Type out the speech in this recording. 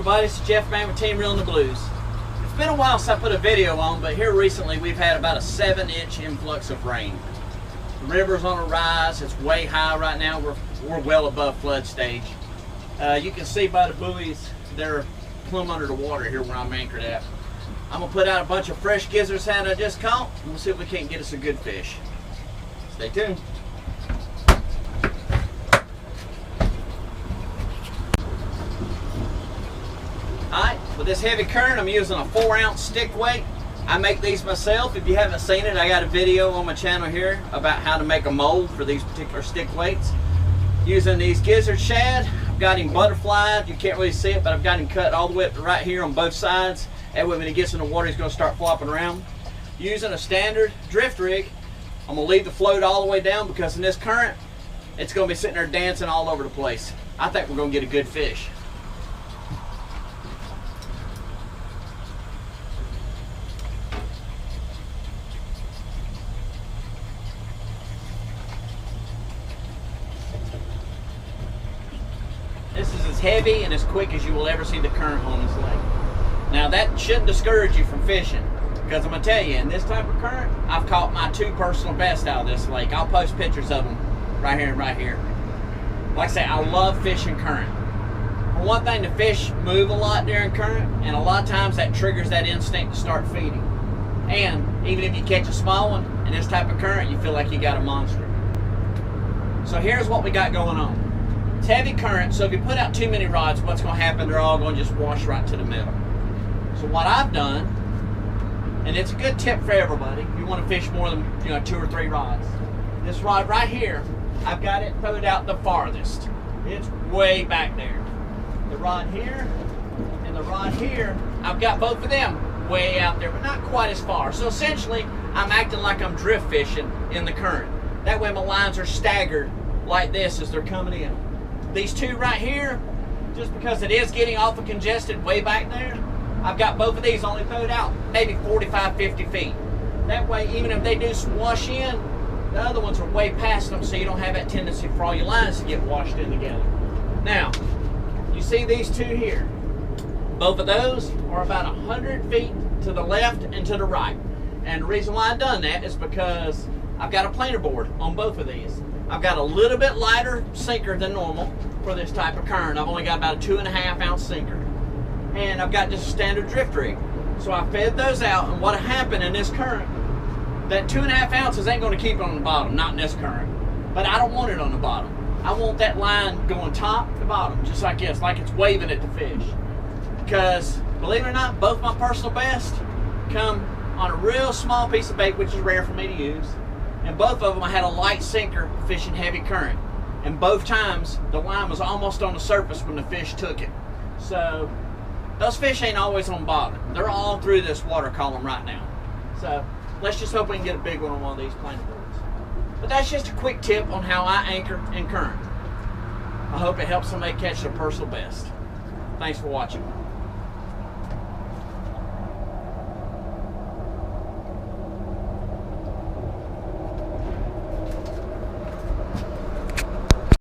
everybody, it's Jeff Man with Team Reelin the Blues. It's been a while since I put a video on, but here recently we've had about a 7-inch influx of rain. The river's on a rise, it's way high right now, we're well above flood stage. You can see by the buoys, they're plumb under the water here where I'm anchored at. I'm gonna put out a bunch of fresh gizzards that I just caught, and we'll see if we can't get us a good fish. Stay tuned. Alright, with this heavy current, I'm using a 4-ounce stick weight. I make these myself. If you haven't seen it, I got a video on my channel here about how to make a mold for these particular stick weights. Using these gizzard shad, I've got him butterflied. You can't really see it, but I've got him cut all the way up to right here on both sides. That way when he gets in the water, he's going to start flopping around. Using a standard drift rig, I'm going to leave the float all the way down because in this current, it's going to be sitting there dancing all over the place. I think we're going to get a good fish. This is as heavy and as quick as you will ever see the current on this lake. Now that shouldn't discourage you from fishing, because I'm going to tell you, in this type of current, I've caught my 2 personal best out of this lake. I'll post pictures of them right here and right here. Like I say, I love fishing current. For one thing, the fish move a lot during current, and a lot of times that triggers that instinct to start feeding. And even if you catch a small one, in this type of current, you feel like you got a monster. So here's what we got going on. It's heavy current, so if you put out too many rods, what's going to happen? They're all going to just wash right to the middle. So what I've done, and it's a good tip for everybody, if you want to fish more than 2 or 3 rods. This rod right here, I've got it towed out the farthest. It's way back there. The rod here and the rod here, I've got both of them way out there, but not quite as far. So essentially, I'm acting like I'm drift fishing in the current. That way my lines are staggered like this as they're coming in. These 2 right here, just because it is getting awful congested way back there, I've got both of these only towed out maybe 45, 50 feet. That way, even if they do wash in, the other ones are way past them, so you don't have that tendency for all your lines to get washed in together. Now, you see these 2 here. Both of those are about 100 feet to the left and to the right. And the reason why I've done that is because I've got a planer board on both of these. I've got a little bit lighter sinker than normal for this type of current. I've only got about a 2.5-ounce sinker. And I've got just a standard drift rig. So I fed those out, and what happened in this current, that 2.5 ounces ain't going to keep it on the bottom, not in this current. But I don't want it on the bottom. I want that line going top to bottom, just like this, like it's waving at the fish. Because, believe it or not, both my personal best come on a real small piece of bait, which is rare for me to use. And both of them, I had a light sinker fishing heavy current. And both times, the line was almost on the surface when the fish took it. So, those fish ain't always on bottom. They're all through this water column right now. So, let's just hope we can get a big one on one of these planer boards. But that's just a quick tip on how I anchor in current. I hope it helps somebody catch their personal best. Thanks for watching.